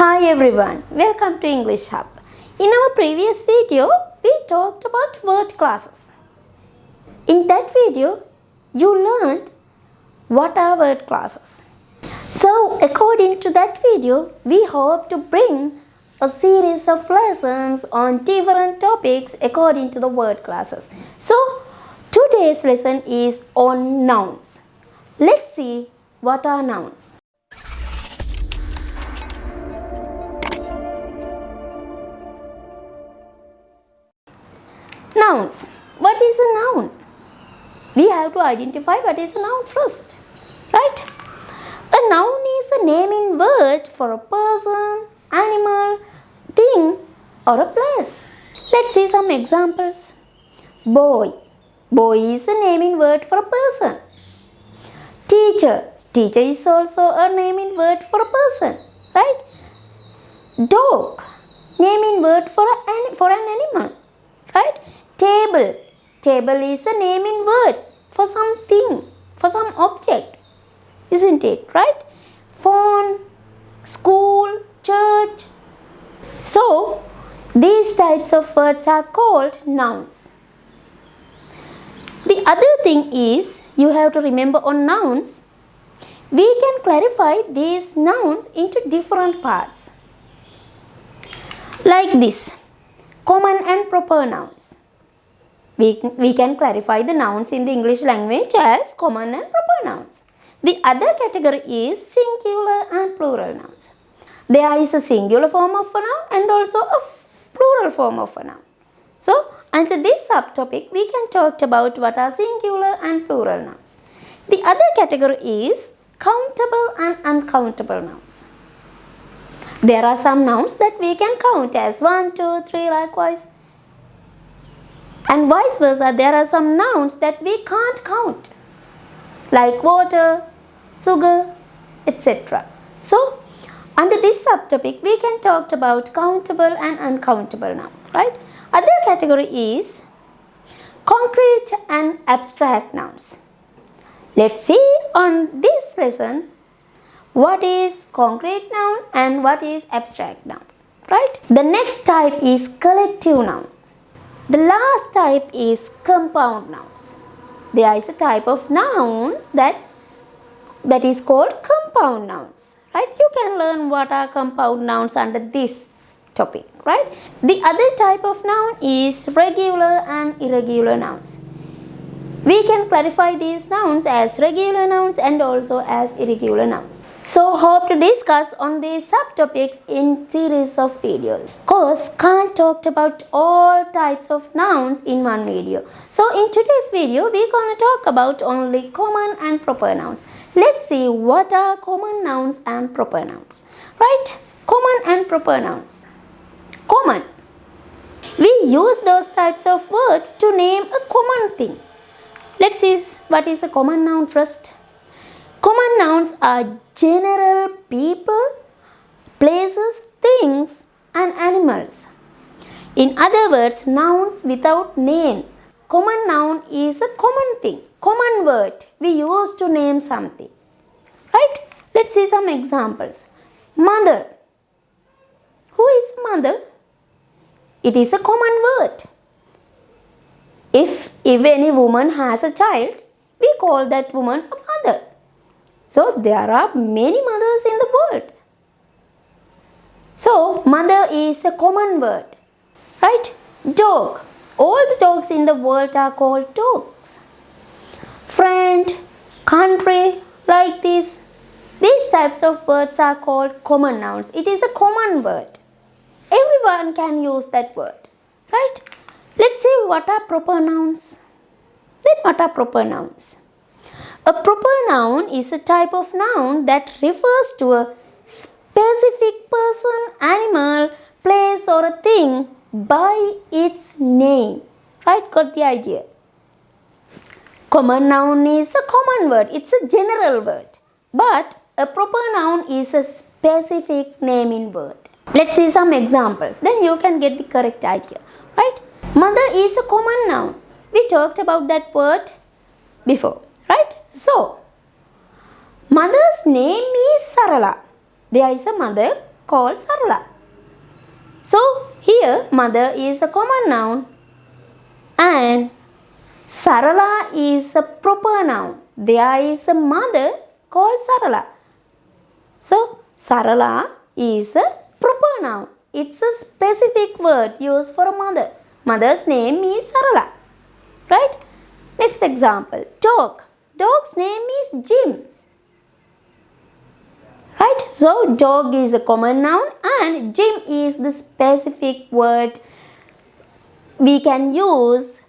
Hi everyone, welcome to English Hub. In our previous video, we talked about word classes. In that video, you learned what are word classes. So, according to that video, we hope to bring a series of lessons on different topics according to the word classes. So, today's lesson is on nouns. Let's see what are nouns. Nouns. What is a noun? We have to identify what is a noun first, right? A noun is a naming word for a person, animal, thing or a place. Let's see some examples. Boy. Boy is a naming word for a person. Teacher. Teacher is also a naming word for a person, right? Dog. Naming word for an animal, right? Table. Table is a naming word for something, for some object, isn't it, right? Phone, school, church. So, these types of words are called nouns. The other thing is, you have to remember on nouns, we can clarify these nouns into different parts. Like this, common and proper nouns. We can clarify the nouns in the English language as common and proper nouns. The other category is singular and plural nouns. There is a singular form of a noun and also a plural form of a noun. So, under this subtopic, we can talk about what are singular and plural nouns. The other category is countable and uncountable nouns. There are some nouns that we can count as 1, 2, 3 likewise. And vice versa, there are some nouns that we can't count, like water, sugar, etc. So, under this subtopic, we can talk about countable and uncountable nouns, right? Other category is concrete and abstract nouns. Let's see on this lesson what is concrete noun and what is abstract noun, right? The next type is collective noun. The last type is compound nouns. There is a type of nouns that is called compound nouns, right? You can learn what are compound nouns under this topic, right? The other type of noun is regular and irregular nouns. We can clarify these nouns as regular nouns and also as irregular nouns. So, hope to discuss on these subtopics in series of videos. Cause can't talk about all types of nouns in one video. So, in today's video, we're gonna talk about only common and proper nouns. Let's see what are common nouns and proper nouns. Right? Common and proper nouns. Common. We use those types of words to name a common thing. Let's see what is a common noun first. Common nouns are general people, places, things and animals. In other words, nouns without names. Common noun is a common thing, common word we use to name something. Right? Let's see some examples. Mother. Who is mother? It is a common word. If any woman has a child, we call that woman a mother. So, there are many mothers in the world. So, mother is a common word. Right? Dog. All the dogs in the world are called dogs. Friend, country, like this. These types of words are called common nouns. It is a common word. Everyone can use that word. Right? Let's see what are proper nouns. Then what are proper nouns? A proper noun is a type of noun that refers to a specific person, animal, place or a thing by its name. Right? Got the idea? Common noun is a common word. It's a general word. But a proper noun is a specific naming word. Let's see some examples. Then you can get the correct idea. Right? Mother is a common noun. We talked about that word before, right? So, mother's name is Sarala. There is a mother called Sarala. So here mother is a common noun and Sarala is a proper noun. There is a mother called Sarala. So Sarala is a proper noun. It's a specific word used for a mother. Mother's name is Sarala. Right? Next example. Dog. Dog's name is Jim. Right? So dog is a common noun and Jim is the specific word we can use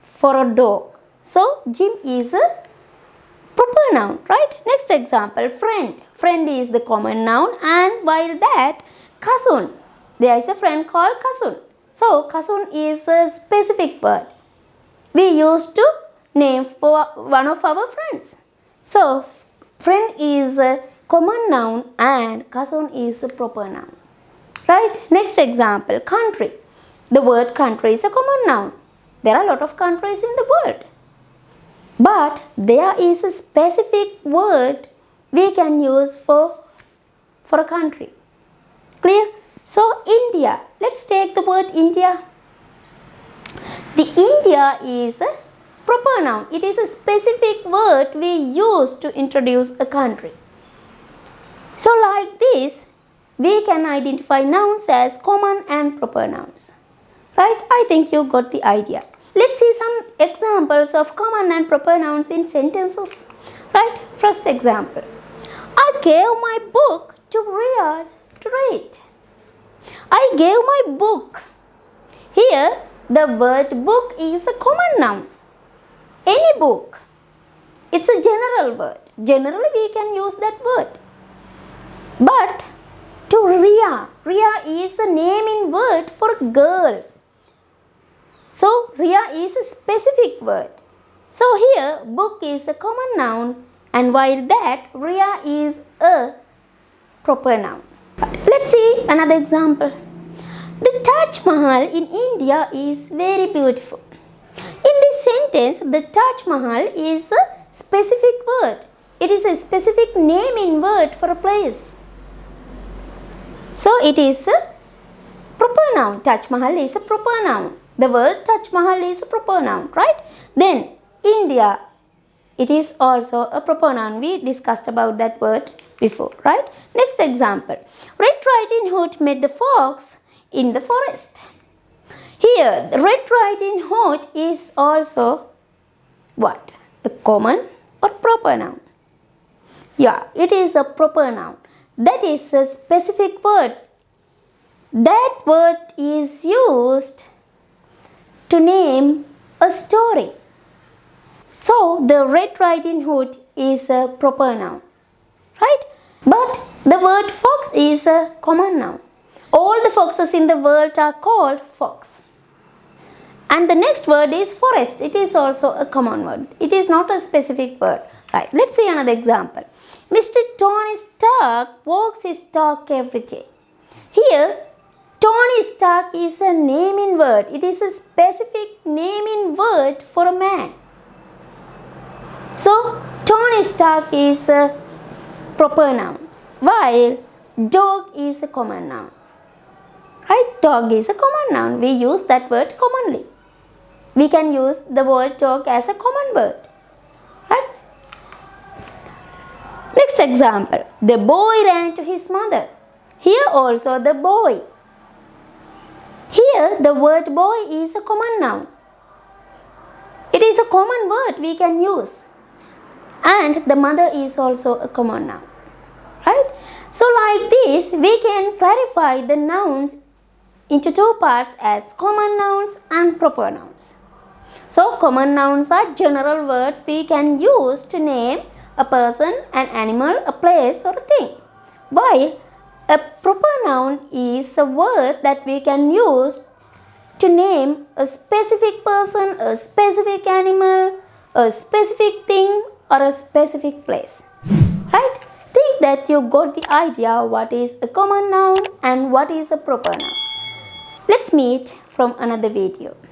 for a dog. So Jim is a proper noun, right? Next example, friend. Friend is the common noun and while that, cousin. There is a friend called cousin. So cousin is a specific word we used to name for one of our friends. So friend is a common noun and cousin is a proper noun. Right? Next example, country. The word country is a common noun. There are a lot of countries in the world. But there is a specific word we can use for a country. Clear? So India. Let's take the word India. The India is a proper noun. It is a specific word we use to introduce a country. So like this, we can identify nouns as common and proper nouns. Right? I think you got the idea. Let's see some examples of common and proper nouns in sentences. Right? First example. I gave my book to Riyadh to read. I gave my book. Here, the word book is a common noun. Any book. It's a general word. Generally, we can use that word. But to Riya. Riya is a naming word for a girl. So, Riya is a specific word. So, here book is a common noun and while that Riya is a proper noun. Let's see another example. The Taj Mahal in India is very beautiful. In this sentence, the Taj Mahal is a specific word. It is a specific naming word for a place. So, it is a proper noun. Taj Mahal is a proper noun. The word Taj Mahal is a proper noun, right? Then, India, it is also a proper noun. We discussed about that word before, right? Next example. Red Riding Hood met the fox in the forest. Here, the Red Riding Hood is also what? A common or proper noun? Yeah, it is a proper noun. That is a specific word. That word is used to name a story. So, the Red Riding Hood is a proper noun, right? But the word fox is a common noun. All the foxes in the world are called fox. And the next word is forest. It is also a common word. It is not a specific word. Right. Let's see another example. Mr. Tony Stark walks his talk every day. Here, Tony Stark is a naming word. It is a specific naming word for a man. So, Tony Stark is a proper noun, while dog is a common noun. Right? Dog is a common noun. We use that word commonly. We can use the word dog as a common word. Right? Next example. The boy ran to his mother. Here also the boy. Here the word boy is a common noun. It is a common word we can use. And the mother is also a common noun. Right? So like this, we can clarify the nouns into two parts as common nouns and proper nouns. So common nouns are general words we can use to name a person, an animal, a place or a thing. While a proper noun is a word that we can use to name a specific person, a specific animal, a specific thing or a specific place. Right? Think that you got the idea what is a common noun and what is a proper noun. Let's meet from another video.